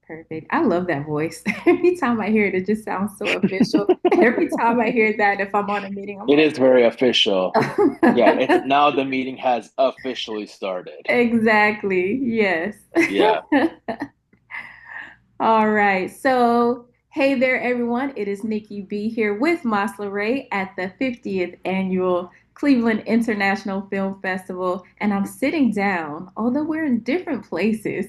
Perfect. I love that voice. Every time I hear it, it just sounds so official. Every time I hear that, if I'm on a meeting, I'm It like, is very official. Yeah, it's oh. now the meeting has officially started. Exactly. Yes. Yeah. All right. So, hey there, everyone. It is Nikki B here with Masla Ray at the 50th annual Cleveland International Film Festival. And I'm sitting down, although we're in different places,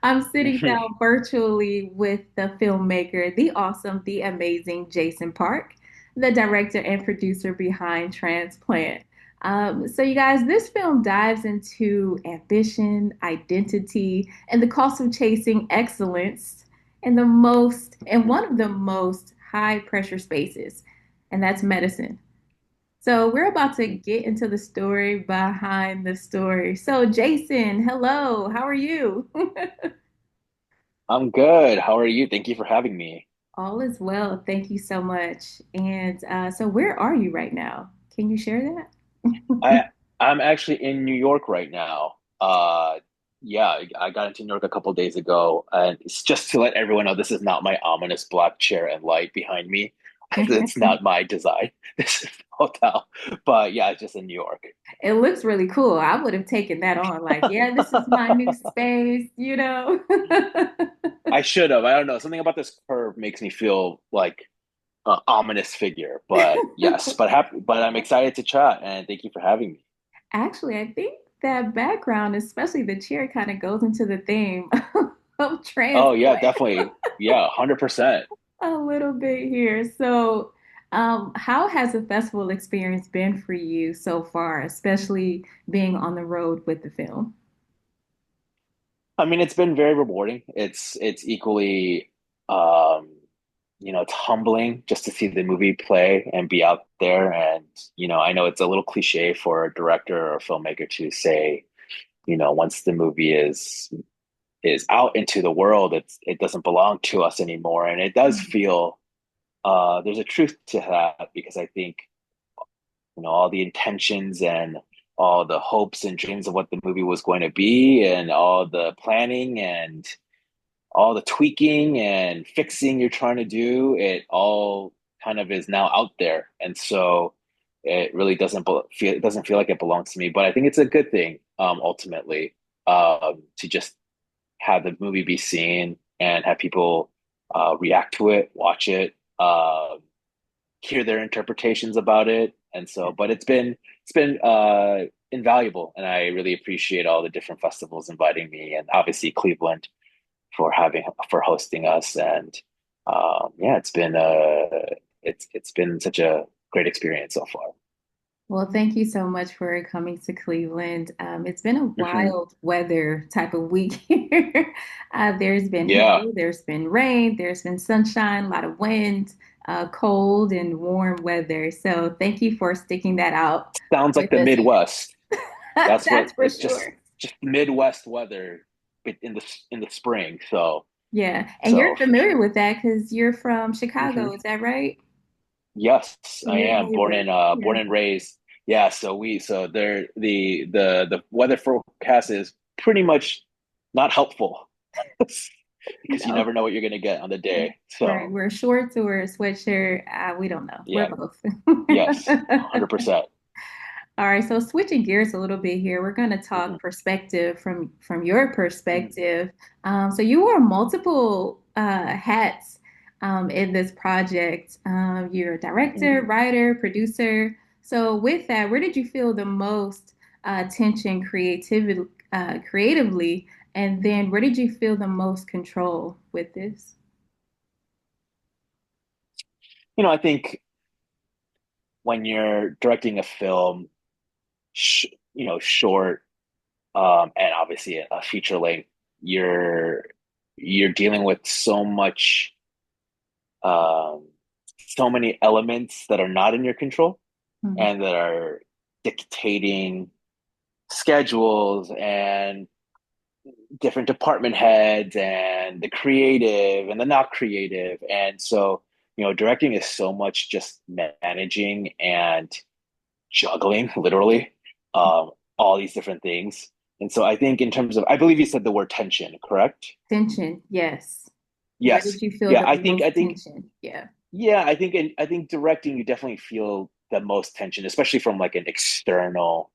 I'm sitting down virtually with the filmmaker, the awesome, the amazing Jason Park, the director and producer behind Transplant. So, you guys, this film dives into ambition, identity, and the cost of chasing excellence in one of the most high pressure spaces, and that's medicine. So, we're about to get into the story behind the story. So, Jason, hello, how are you? I'm good. How are you? Thank you for having me. All is well. Thank you so much. And so, where are you right now? Can you share that? I I'm actually in New York right now. Yeah, I got into New York a couple days ago, and it's just to let everyone know this is not my ominous black chair and light behind me. It's not my design. This is the hotel. But yeah, it's just in New York. It looks really cool. I would have taken that on, like, yeah, this is my new space. I should have. I don't know. Something about this curve makes me feel like an ominous figure. But yes, but happy. But I'm excited to chat, and thank you for having me. Actually, I think that background, especially the chair, kind of goes into the theme of Oh yeah, transplant definitely. Yeah, 100%. a little bit here. So, how has the festival experience been for you so far, especially being on the road with the film? I mean, it's been very rewarding. It's equally, um, it's humbling just to see the movie play and be out there. And I know it's a little cliche for a director or a filmmaker to say, once the movie is out into the world, it doesn't belong to us anymore. And it does feel there's a truth to that because I think all the intentions and all the hopes and dreams of what the movie was going to be and all the planning and all the tweaking and fixing you're trying to do, it all kind of is now out there. And so it really doesn't feel like it belongs to me, but I think it's a good thing, ultimately, to just have the movie be seen and have people react to it, watch it, hear their interpretations about it. And so, but it's been invaluable, and I really appreciate all the different festivals inviting me, and obviously Cleveland for hosting us. And yeah, it's been such a great experience so far. Well, thank you so much for coming to Cleveland. It's been a Hmm. wild weather type of week here. There's been Yeah, hail, there's been rain, there's been sunshine, a lot of wind, cold and warm weather. So thank you for sticking that out sounds like with the us here. Midwest. That's what That's for it just sure. just Midwest weather in the spring. So Yeah. And you're so for familiar sure. with that because you're from Chicago, Hmm. is that right? Yes, So I you're a am born neighbor. in Yeah. born and raised. Yeah, so there the weather forecast is pretty much not helpful because you No. never know what you're gonna get on the Yeah. day. Right. So We're shorts or a sweatshirt. We don't know. We're yeah, both. yes, 100%. All right, so switching gears a little bit here, we're going to talk Hmm. perspective from your Hmm. perspective. So you wore multiple hats in this project. You're a director, Hmm. writer, producer. So with that, where did you feel the most tension, creatively, and then where did you feel the most control with this? I think when you're directing a film, short, and obviously a feature length, you're you're dealing with um, so many elements that are not in your control Mhm. and that are dictating schedules and different department heads and the creative and the not creative. And so, directing is so much just managing and juggling, literally, all these different things. And so I think in terms of, I believe you said the word tension, correct? Tension, yes. Where Yes. did you feel Yeah, the I most think tension? Yeah. yeah, I think directing you definitely feel the most tension, especially from like an external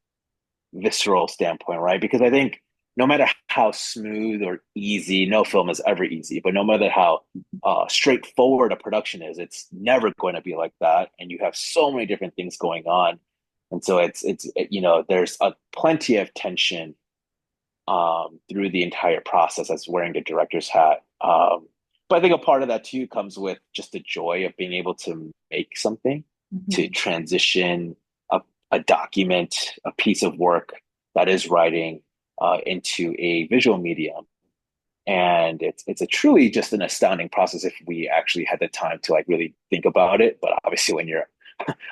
visceral standpoint, right? Because I think no matter how smooth or easy, no film is ever easy, but no matter how straightforward a production is, it's never going to be like that. And you have so many different things going on, and so there's a plenty of tension through the entire process as wearing the director's hat. But I think a part of that too comes with just the joy of being able to make something, to Hmm. transition a document, a piece of work that is writing into a visual medium. And it's a truly just an astounding process if we actually had the time to like really think about it. But obviously, when you're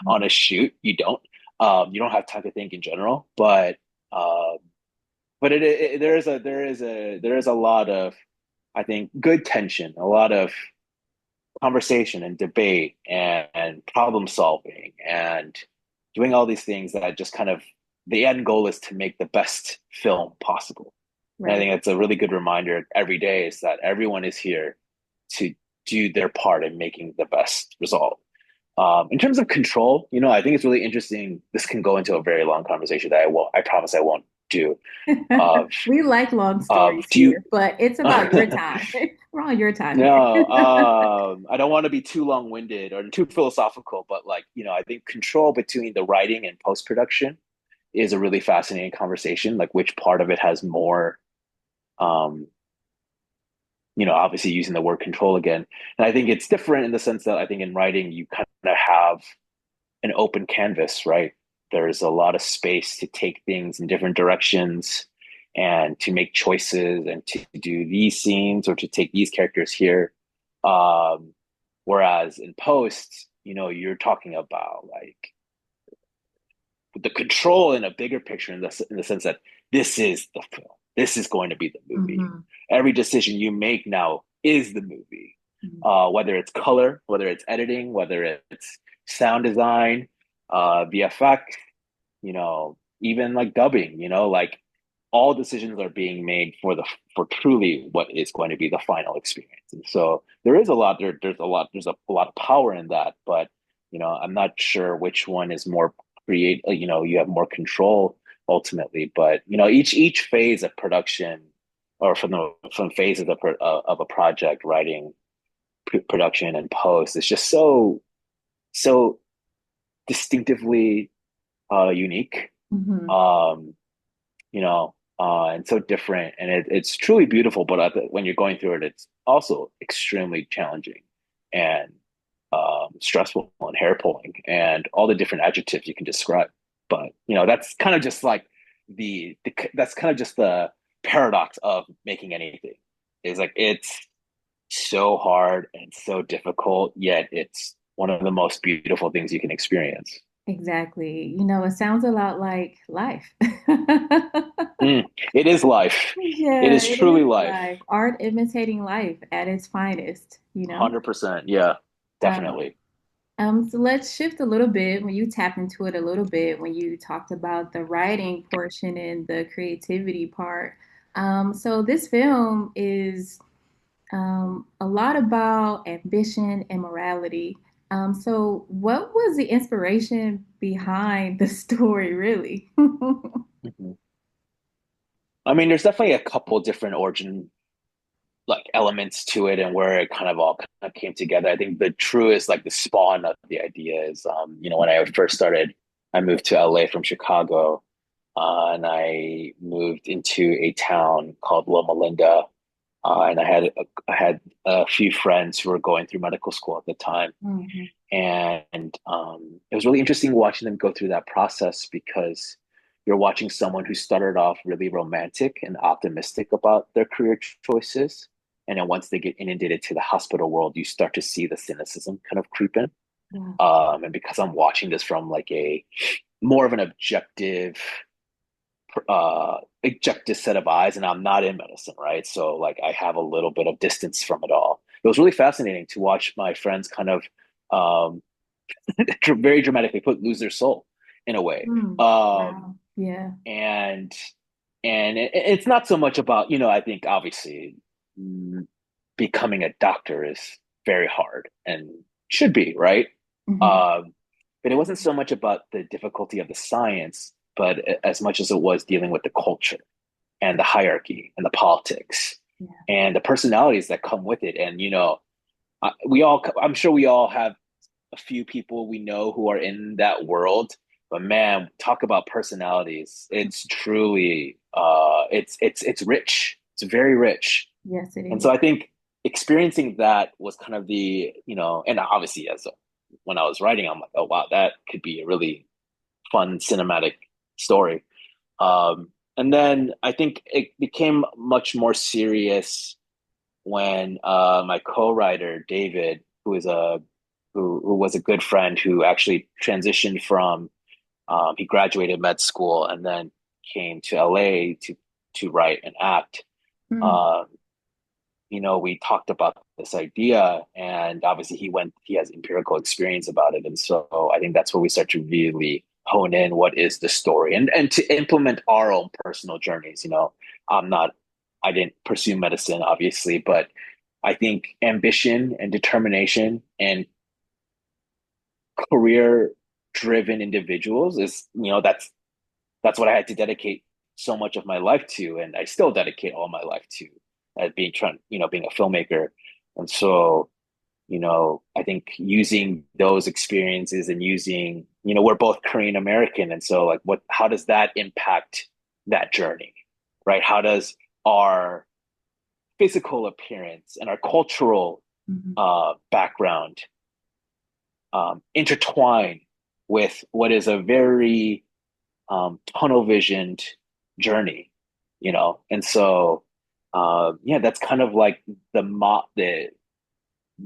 on a shoot, you don't. You don't have time to think in general. Uh, but there is a lot of I think good tension, a lot of conversation and debate and problem solving and doing all these things that just kind of the end goal is to make the best film possible. And I Right. think it's a really good reminder every day is that everyone is here to do their part in making the best result. In terms of control, I think it's really interesting. This can go into a very long conversation that I promise I won't do. Of We like long stories do you here, but it's about your time. We're on your time here. no, I don't want to be too long-winded or too philosophical, but like, I think control between the writing and post-production is a really fascinating conversation, like which part of it has more um, obviously using the word control again. And I think it's different in the sense that I think in writing you kind of have an open canvas, right? There's a lot of space to take things in different directions and to make choices and to do these scenes or to take these characters here. Um, Whereas in post, you're talking about like the control in a bigger picture in the sense that this is the film. This is going to be the movie. Hmm. Every decision you make now is the movie. Whether it's color, whether it's editing, whether it's sound design, VFX, even like dubbing, like all decisions are being made for truly what is going to be the final experience. And so there's a lot of power in that, but I'm not sure which one is more you have more control ultimately, but each phase of production or from phases of a project, writing, production and post is just so distinctively unique, Hmm. um, and so different. And it's truly beautiful, but when you're going through it, it's also extremely challenging and stressful and hair pulling and all the different adjectives you can describe. But that's kind of just like that's kind of just the paradox of making anything. Is like it's so hard and so difficult, yet it's one of the most beautiful things you can experience. Exactly. It sounds a lot like life. Mm, it is life. It Yeah, is it truly is life. life. Art imitating life at its finest. 100%. Yeah, Um, definitely. so let's shift a little bit when you tapped into it a little bit when you talked about the writing portion and the creativity part. So this film is a lot about ambition and morality. So what was the inspiration behind the story, really? Mhm. I mean, there's definitely a couple different origin like elements to it and where it kind of all kind of came together. I think the truest, like the spawn of the idea is, when I first started, I moved to LA from Chicago, and I moved into a town called Loma Linda, and I had a few friends who were going through medical school at the time, Mhm. and it was really interesting watching them go through that process because you're watching someone who started off really romantic and optimistic about their career choices. And then once they get inundated to the hospital world, you start to see the cynicism kind of creep in. Yeah. And because I'm watching this from like a more of an objective set of eyes, and I'm not in medicine, right? So like I have a little bit of distance from it all. It was really fascinating to watch my friends kind of um, very dramatically lose their soul in a way. Mm. Um, Wow. Yeah. and and it's not so much about, I think obviously mm, becoming a doctor is very hard and should be, right? Hmm. Um, but it wasn't so much about the difficulty of the science, but as much as it was dealing with the culture and the hierarchy and the politics Yeah. and the personalities that come with it. And, I'm sure we all have a few people we know who are in that world. But man, talk about personalities. It's truly it's rich. It's very rich. Yes, it And so is. I think experiencing that was kind of and obviously when I was writing, I'm like, oh wow, that could be a really fun cinematic story. And then I think it became much more serious when my co-writer David, who was a good friend who actually transitioned from he graduated med school and then came to LA to write and act. Mm. Um, we talked about this idea, and obviously he has empirical experience about it, and so I think that's where we start to really hone in what is the story and to implement our own personal journeys. I'm not, I didn't pursue medicine, obviously, but I think ambition and determination and career driven individuals is, that's what I had to dedicate so much of my life to, and I still dedicate all my life to, as being a filmmaker. And so, I think using those experiences and using, we're both Korean American, and so like, how does that impact that journey, right? How does our physical appearance and our cultural Mhm. background intertwine with what is a very tunnel visioned journey, And so, yeah, that's kind of like the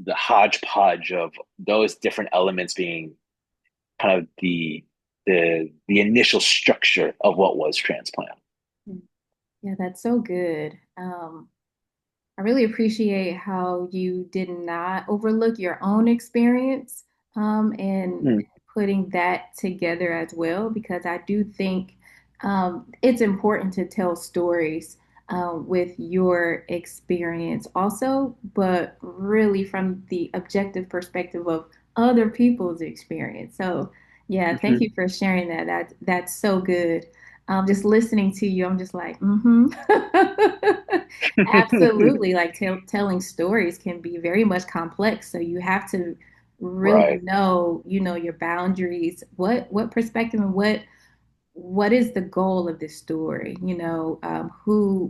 hodgepodge of those different elements being kind of the initial structure of what was transplant. Yeah, that's so good. I really appreciate how you did not overlook your own experience, and Mm, putting that together as well, because I do think it's important to tell stories with your experience also, but really from the objective perspective of other people's experience. So, yeah, thank mhm. you for sharing that. That's so good. Just listening to you, I'm just like, mm-hmm. Absolutely. Like telling stories can be very much complex. So you have to really Right, know, your boundaries, what perspective and what is the goal of this story?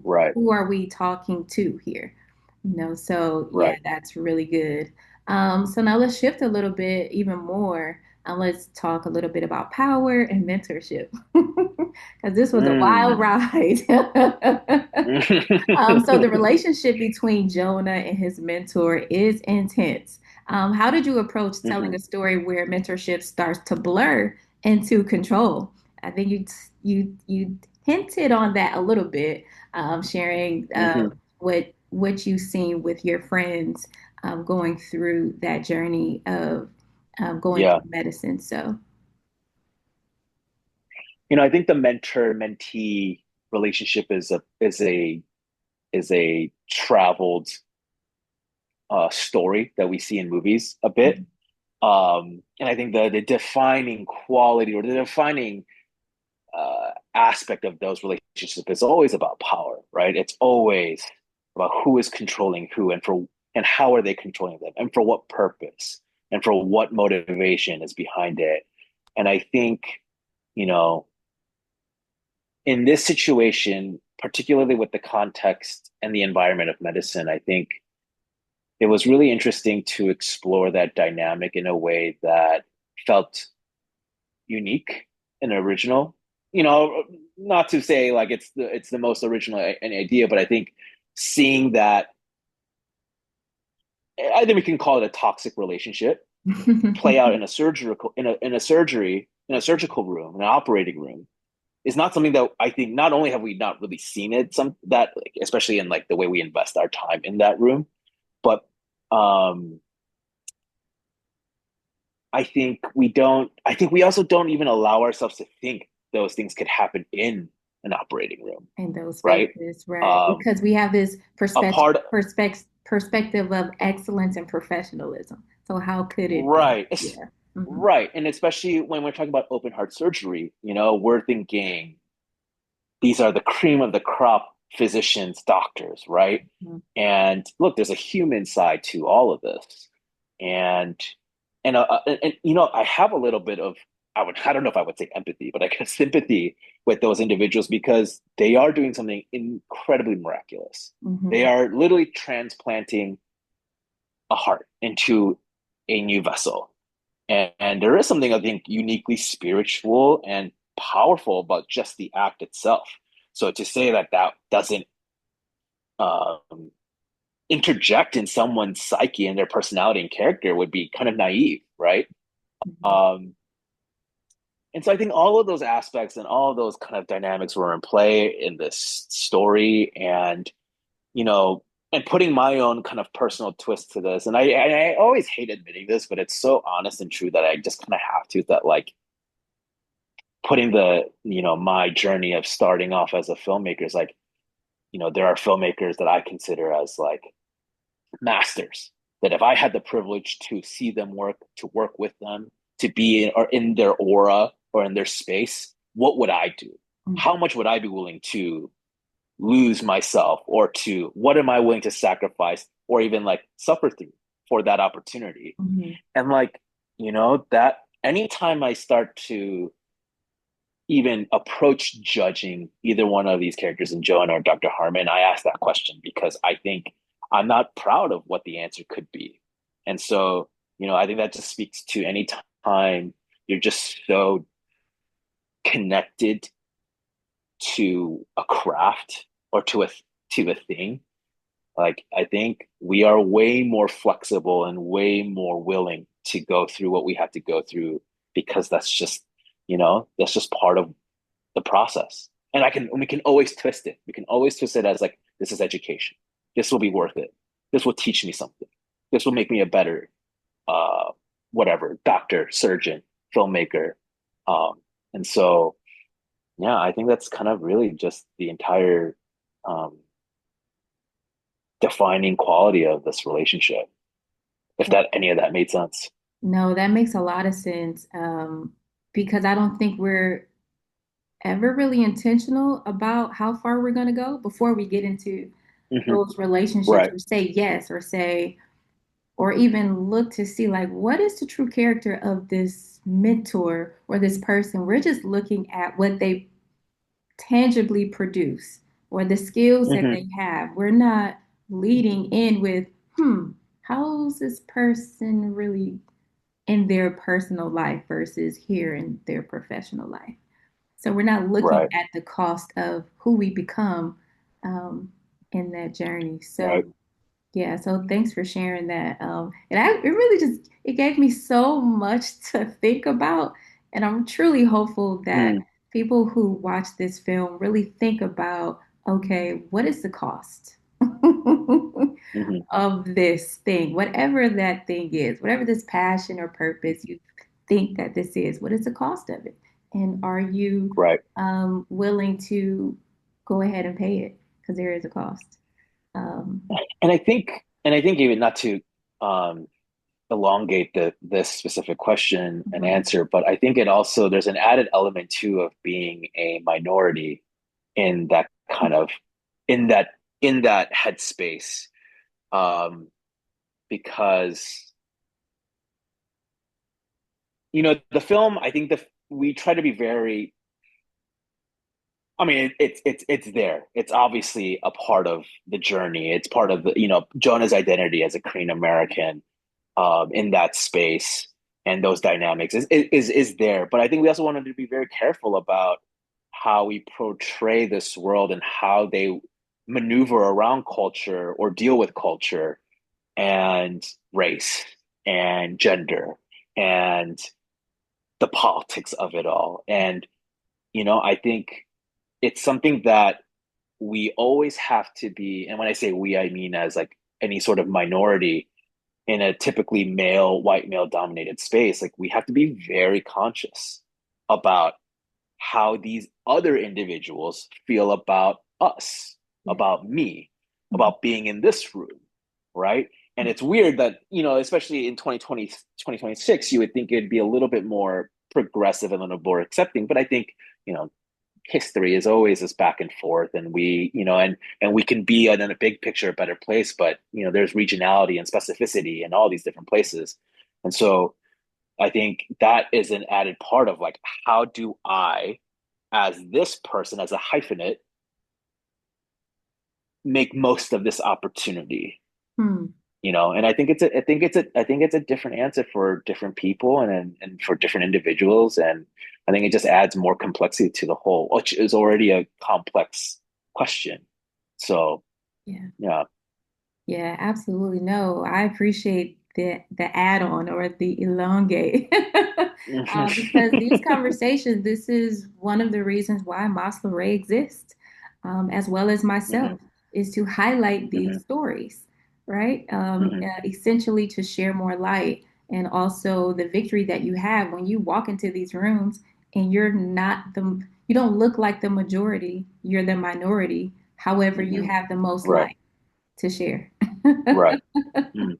right, Who are we talking to here? So yeah, right. that's really good. So now let's shift a little bit even more. Let's talk a little bit about power and mentorship. Because this was a wild Mm. ride. So the relationship between Jonah and his mentor is intense. How did you approach telling Mhm, a story where mentorship starts to blur into control? I think you hinted on that a little bit, sharing mhm. what you've seen with your friends going through that journey of going Yeah. through medicine. So, I think the mentor-mentee relationship is a traveled story that we see in movies a bit. mhm, And I think the defining quality or the defining aspect of those relationships is always about power, right? It's always about who is controlling who and how are they controlling them and for what purpose and for what motivation is behind it. And I think, you know, in this situation, particularly with the context and the environment of medicine, I think it was really interesting to explore that dynamic in a way that felt unique and original. Not to say like it's the most original an idea, but I think seeing that, I think we can call it a toxic relationship play out in a surgical room, in an operating room, is not something that I think not only have we not really seen it like, especially in like the way we invest our time in that room, but um I think we also don't even allow ourselves to think those things could happen in an operating room, in those right? spaces, right? Um, Because we have this a part, perspective of excellence and professionalism. So how could it be? right, Yeah. Hmm. right, and especially when we're talking about open heart surgery, we're thinking these are the cream of the crop physicians, doctors, right? Hmm. And look, there's a human side to all of this, and I have a little bit of I don't know if I would say empathy, but I guess sympathy with those individuals because they are doing something incredibly miraculous. They Hmm. are literally transplanting a heart into a new vessel. And there is something I think uniquely spiritual and powerful about just the act itself. So to say that that doesn't um, interject in someone's psyche and their personality and character would be kind of naive, right? Hmm. Um, and so I think all of those aspects and all of those kind of dynamics were in play in this story, you know, and putting my own kind of personal twist to this. And I always hate admitting this, but it's so honest and true that I just kind of have to. That like putting my journey of starting off as a filmmaker is like, there are filmmakers that I consider as like masters. That if I had the privilege to see them work, to work with them, to be in or in their aura or in their space, what would I do? How much would I be willing to lose myself, or to what am I willing to sacrifice or even like suffer through for that opportunity? Hmm. And like, that anytime I start to even approach judging either one of these characters in Jonah or Dr. Harmon, I ask that question because I think I'm not proud of what the answer could be. And so, I think that just speaks to any time you're just so connected to a craft or to a thing. Like I think we are way more flexible and way more willing to go through what we have to go through because that's just part of the process. And we can always twist it. We can always twist it as like, this is education. This will be worth it. This will teach me something. This will make me a better, uh, whatever, doctor, surgeon, filmmaker. Um, and so, yeah, I think that's kind of really just the entire um, defining quality of this relationship, if that any of that made sense. No, that makes a lot of sense. Because I don't think we're ever really intentional about how far we're going to go before we get into Hmm. those relationships Right. or say yes or say, or even look to see like, what is the true character of this mentor or this person? We're just looking at what they tangibly produce or the skills that Hmm. they have. We're not leading in with, how's this person really in their personal life versus here in their professional life? So we're not looking Right. at the cost of who we become um, in that journey. Right. So yeah, so thanks for sharing that. It really just it gave me so much to think about, and I'm truly hopeful that Mm. people who watch this film really think about, okay, what is the cost Hmm. of this thing, whatever that thing is, whatever this passion or purpose you think that this is, what is the cost of it? And are you Right. willing to go ahead and pay it? Because there is a cost. Um, And I think even not to um, elongate this specific question and mhm. answer, but I think it also there's an added element too of being a minority in that kind of in that in that headspace, um, because the film. I think we try to be very. I mean, it's there. It's obviously a part of the journey. It's part of Jonah's identity as a Korean American in that space, and those dynamics is there. But I think we also wanted to be very careful about how we portray this world and how they maneuver around culture or deal with culture and race and gender and the politics of it all. And I think it's something that we always have to be, and when I say we, I mean as like any sort of minority in a typically white male dominated space, like we have to be very conscious about how these other individuals feel about us, Yeah. about me, Mhm. about being in this room, right? And it's weird that, especially in 2020, 2026, you would think it'd be a little bit more progressive and a little more accepting. But I think, you know, history is always this back and forth, and we can be in a big picture a better place, but there's regionality and specificity in all these different places. And so I think that is an added part of like, how do I, as this person, as a hyphenate, make most of this opportunity? Hmm. And I think it's a different answer for different people, and for different individuals. And I think it just adds more complexity to the whole, which is already a complex question. So Yeah. yeah. Yeah, absolutely. No, I appreciate the add-on or the elongate because these conversations, this is one of the reasons why Mas Ray exists, as well as myself, Hmm. is to highlight these Hmm. stories, right? Hmm. Essentially to share more light and also the victory that you have when you walk into these rooms and you don't look like the majority, you're the minority. However, you Hmm. have the most Right. light to share. Right. Mhm.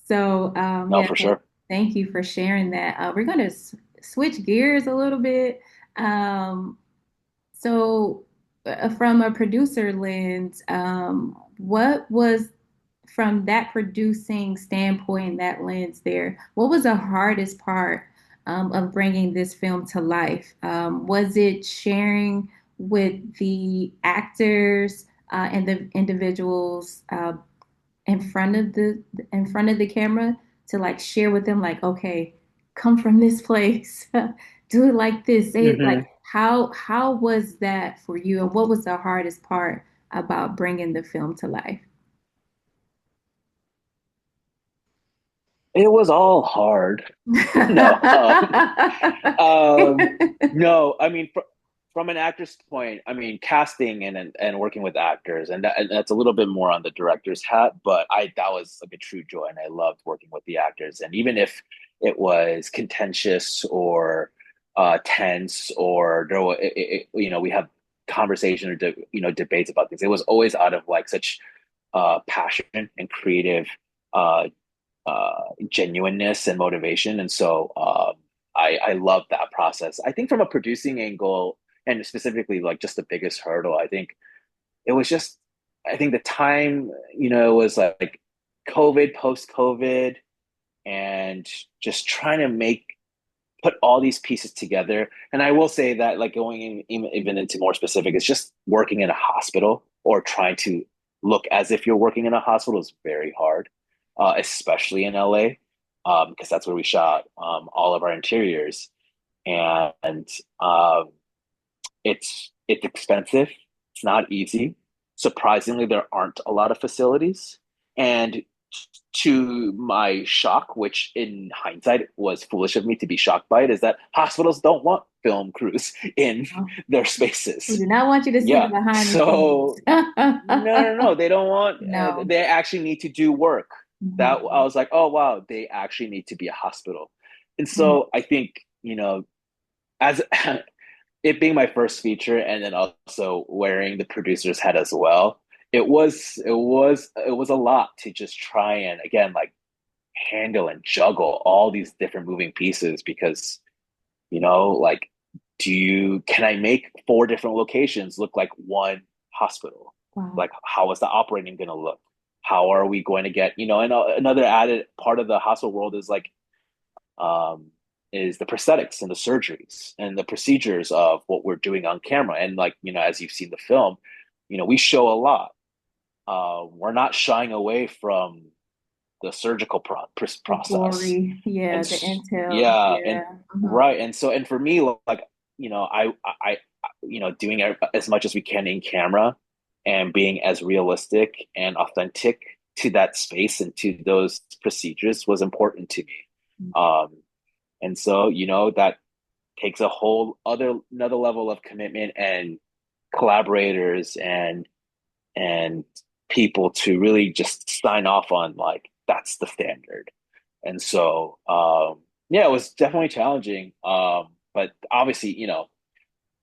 So, No, yeah, for sure. thank you for sharing that. We're going to switch gears a little bit. Um, from a producer lens, what was from that producing standpoint, that lens there, what was the hardest part of bringing this film to life? Was it sharing with the actors and the individuals in front of the camera to like share with them like, okay, come from this place, do it like this, say it like Hmm. how was that for you, and what was the hardest part about bringing the film to life? It was all hard. No, um, no. I mean, from an actor's point, I mean, casting and working with actors, and that's a little bit more on the director's hat. But that was like a true joy, and I loved working with the actors. And even if it was contentious or tense, or we have conversation or debates about things, it was always out of like such passion and creative uh, genuineness and motivation. And so I love that process. I think from a producing angle, and specifically like just the biggest hurdle, I think it was just, I think the time, it was like COVID, post COVID, and just trying to put all these pieces together. And I will say that, like, going even into more specific, it's just working in a hospital or trying to look as if you're working in a hospital is very hard, especially in LA, because that's where we shot all of our interiors. And um, it's expensive. It's not easy. Surprisingly, there aren't a lot of facilities. And to my shock, which in hindsight was foolish of me to be shocked by it, is that hospitals don't want film crews in their We spaces. do not want you to see the Yeah. behind the So scenes. no, no, no. They don't want. No. They actually need to do work. That I Mhm. was like, oh wow, they actually need to be a hospital. And Mm. so I think as it being my first feature, and then also wearing the producer's hat as well, it was a lot to just try and, again, like, handle and juggle all these different moving pieces, because like, can I make four different locations look like one hospital? Wow. Like, how is the operating going to look? How are we going to get, and another added part of the hospital world um, is the prosthetics and the surgeries and the procedures of what we're doing on camera. And, like, as you've seen the film, we show a lot. We're not shying away from the surgical The process. gory, And yeah, the intel, yeah, and yeah. Mhm. right. And for me, like, doing as much as we can in camera and being as realistic and authentic to that space and to those procedures was important to me. Um, and so, that takes a whole another level of commitment and collaborators and people to really just sign off on, like, that's the standard. And so, yeah, it was definitely challenging. But obviously,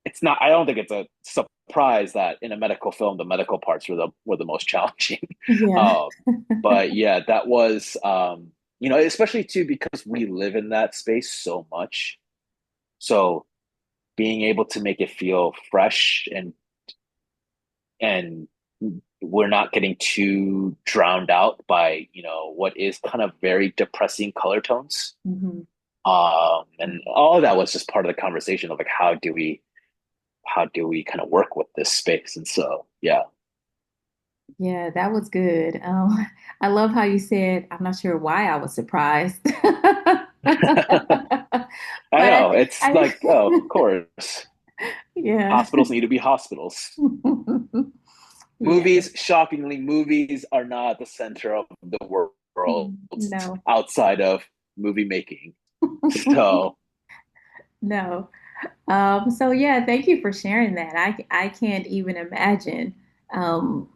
it's not, I don't think it's a surprise that in a medical film the medical parts were the most challenging. Yeah. um but yeah, that was you know, especially too because we live in that space so much, so being able to make it feel fresh and we're not getting too drowned out by, you know, what is kind of very depressing color tones. Mhm. And all of that was just part of the conversation of like how do we kind of work with this space? And so yeah. Yeah, that was good. I love how you said, I'm not sure why I was surprised. I But know. It's like, oh, of I course. yeah. Hospitals need to be hospitals. Yeah. Movies, shockingly, movies are not the center of the world No. outside of movie making. So, No. So yeah, thank you for sharing that. I can't even imagine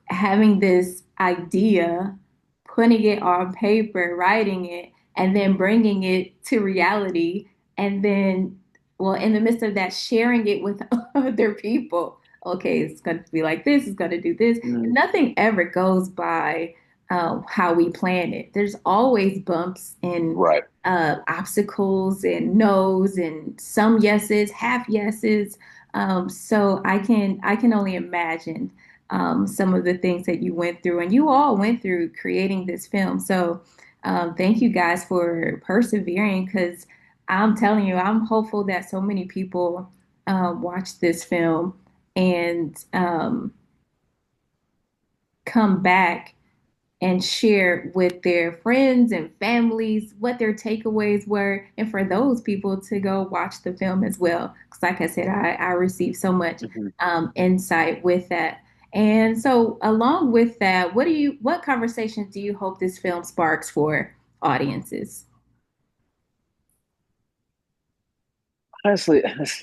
having this idea, putting it on paper, writing it, and then bringing it to reality, and then, well, in the midst of that, sharing it with other people. Okay, it's going to be like this. It's going to do this. mm, Nothing ever goes by how we plan it. There's always bumps and right. obstacles and no's and some yeses, half yeses. So I can only imagine some of the things that you went through, and you all went through creating this film. So thank you guys for persevering, because I'm telling you, I'm hopeful that so many people watch this film and come back and share with their friends and families what their takeaways were, and for those people to go watch the film as well. Because, like I said, I received so much Mm-hmm. insight with that. And so, along with that, what conversations do you hope this film sparks for audiences? Honestly,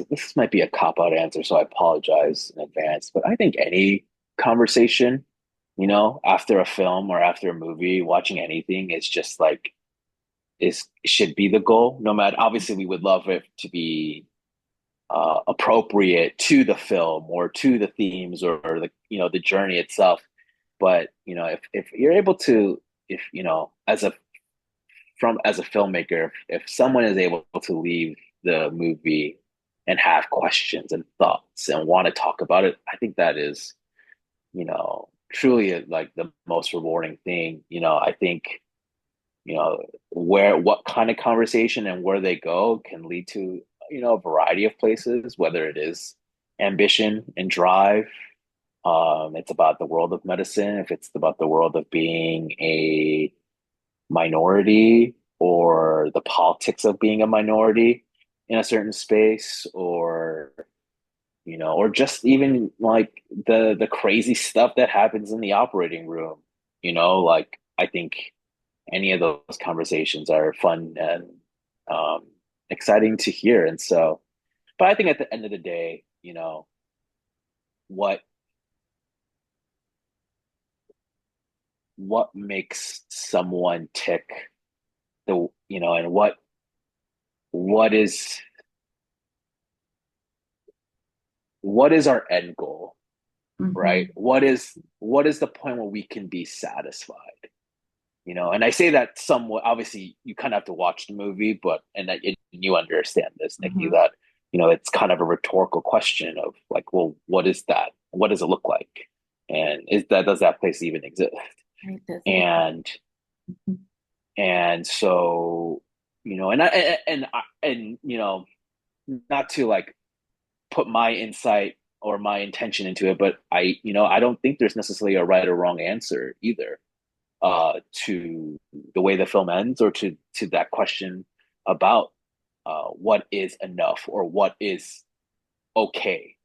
this might be a cop out answer, so I apologize in advance. But I think any conversation, you know, after a film or after a movie, watching anything is just like is should be the goal. No matter, obviously, we would love it to be appropriate to the film or to the themes or the, you know, the journey itself. But you know, if you're able to, if you know, as a filmmaker, if someone is able to leave the movie and have questions and thoughts and want to talk about it, I think that is, you know, truly like the most rewarding thing. You know, I think, you know, where what kind of conversation and where they go can lead to, you know, a variety of places, whether it is ambition and drive. It's about the world of medicine, if it's about the world of being a minority or the politics of being a minority in a certain space, or you know, or just even like the crazy stuff that happens in the operating room. You know, like I think any of those conversations are fun and um, exciting to hear. And so, but I think at the end of the day, you know, what what makes someone tick, the you know, and what is what is our end goal, right? Hmm. What is the point where we can be satisfied? You know, and I say that somewhat, obviously you kind of have to watch the movie, but and that you understand this, Nikki, Hmm. that you know it's kind of a rhetorical question of like, well, what is that? What does it look like? And is that does that place even exist? Right, does it? And and so, you know, and you know, not to like put my insight or my intention into it, but I, you know, I don't think there's necessarily a right or wrong answer either to the way the film ends or to that question about what is enough or what is okay,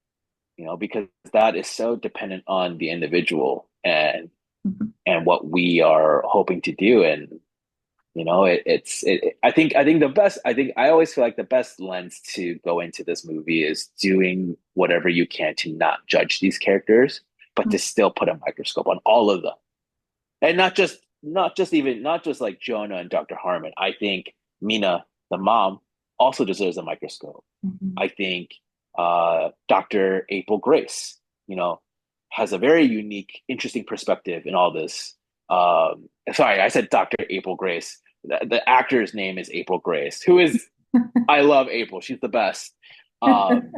you know, because that is so dependent on the individual and what we are hoping to do. And you know, I think the best. I think I always feel like the best lens to go into this movie is doing whatever you can to not judge these characters, but to still put a microscope on all of them, and not just like Jonah and Dr. Harmon. I think Mina, the mom, also deserves a microscope. Hmm. I think Dr. April Grace, you know, has a very unique, interesting perspective in all this. Sorry, I said Dr. April Grace. The actor's name is April Grace, who is I love April. She's the best. Um,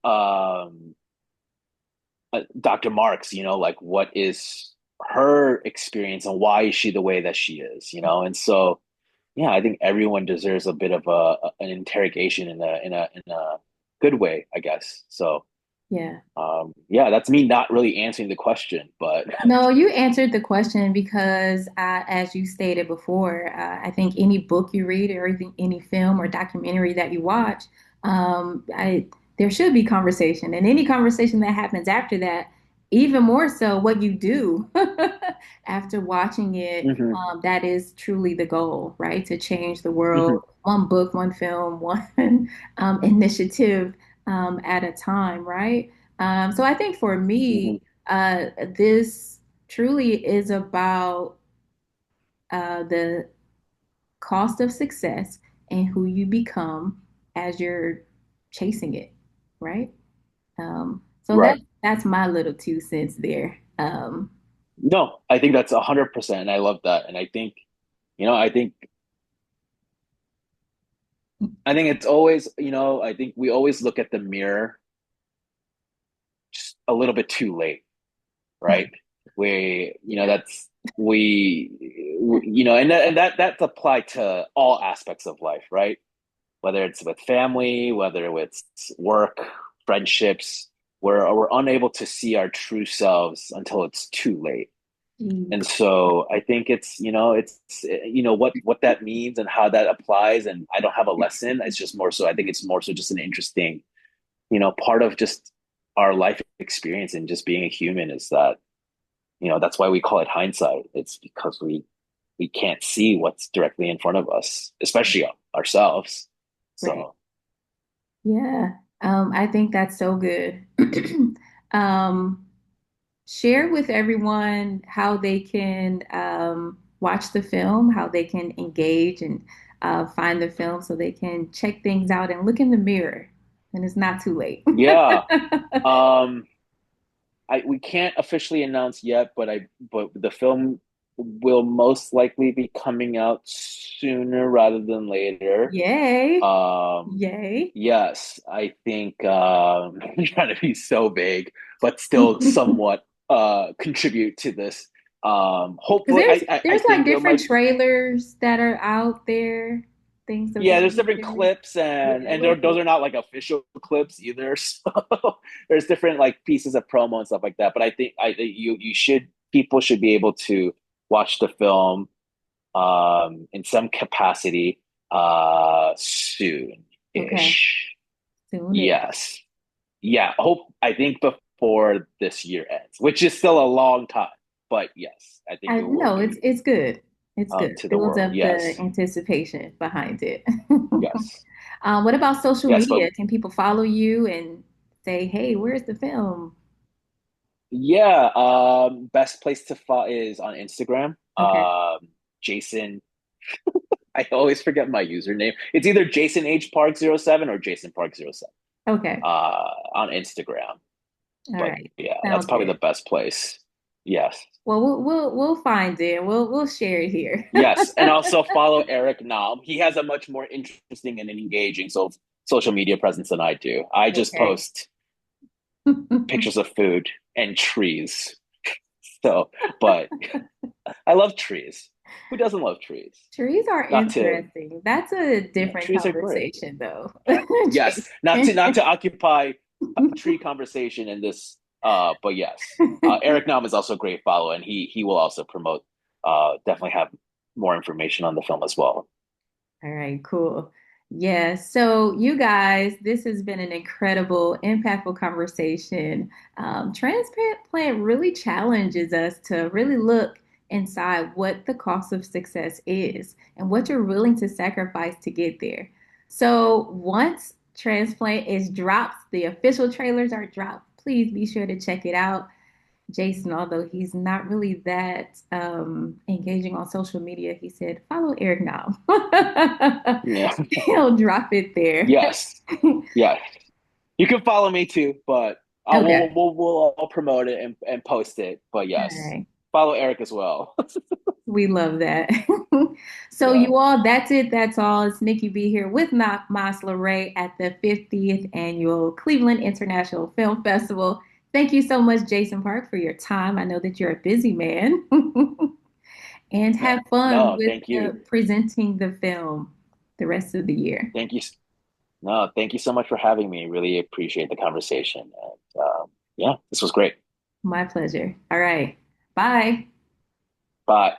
um, Dr. Marks, like what is her experience and why is she the way that she is, And so, yeah, I think everyone deserves a bit of an interrogation in a good way, I guess. So, Yeah. yeah, that's me not really answering the question, but No, you answered the question because, as you stated before, I think any book you read or any film or documentary that you watch, there should be conversation, and any conversation that happens after that, even more so, what you do after watching it, Mhm, that is truly the goal, right? To change the world, mhm, one book, one film, one initiative at a time, right? So I think for mhm. me, this truly is about the cost of success and who you become as you're chasing it, right? So Right. that's my little 2 cents there. No, I think that's 100%. And I love that. And I think it's always, I think we always look at the mirror just a little bit too late, right? That's and that's applied to all aspects of life, right? Whether it's with family, whether it's work, friendships, we're unable to see our true selves until it's too late. And so I think it's what that means and how that applies. And I don't have a lesson. It's just more so, I think it's more so just an interesting, part of just our life experience and just being a human is that, that's why we call it hindsight. It's because we can't see what's directly in front of us, especially ourselves. Right. So Yeah. I think that's so good. Um, Share with everyone how they can watch the film, how they can engage and find the film so they can check things out and look in the mirror. And it's not too late. yeah. Um we can't officially announce yet, but the film will most likely be coming out sooner rather than later. Yay. Um, Yay. yes, I think I'm trying to be so vague, but still somewhat contribute to this. Because Hopefully, there's I there's like think it different might. trailers that are out there, things of Yeah, that there's different nature. clips, and Yeah, and little those clips. are not like official clips either. So there's different like pieces of promo and stuff like that. But I think you should people should be able to watch the film in some capacity Okay. soon-ish. Soon. Yes. Yeah, I think before this year ends, which is still a long time. But yes, I think I it will no, it's be it's good. It's good. to the Builds world. up the Yes. anticipation behind it. Yes. What about social Yes, but media? Can people follow you and say, "Hey, where's the film?" yeah, best place to follow is on Instagram. Okay. Jason, I always forget my username. It's either Jason H Park 07 or Jason Park 07 Okay. on Instagram. All But right. yeah, that's Sounds probably the good. best place. Yes. Well, we'll find it. We'll share it here. Yes. And also follow Eric Nam. He has a much more interesting and engaging social media presence than I do. I just Okay. post pictures of food and trees. So, but I love trees. Who doesn't love trees? Trees are Not to, interesting. That's a yeah, different trees are great. conversation, though. Yes, not to Jason. occupy a tree conversation in this. But yes, Eric Nam is also a great follow, and he will also promote. Definitely have more information on the film as well. All right, cool. Yeah, so you guys, this has been an incredible, impactful conversation. Transplant really challenges us to really look inside what the cost of success is and what you're willing to sacrifice to get there. So once Transplant is dropped, the official trailers are dropped, please be sure to check it out. Jason, although he's not really that engaging on social media, he said, follow Eric now. Yeah. He'll drop it there. Yes. Yes. You can follow me too, but Okay. we'll all promote it and post it. But All yes, right. follow Eric as well. We love that. So Yeah, you all, that's it. That's all. It's Nikki B here with Masla Ray at the 50th Annual Cleveland International Film Festival. Thank you so much, Jason Park, for your time. I know that you're a busy man. And no, have fun no, with thank you, presenting the film the rest of the year. thank you, no, thank you so much for having me. Really appreciate the conversation, and yeah, this was great. My pleasure. All right. Bye. Bye.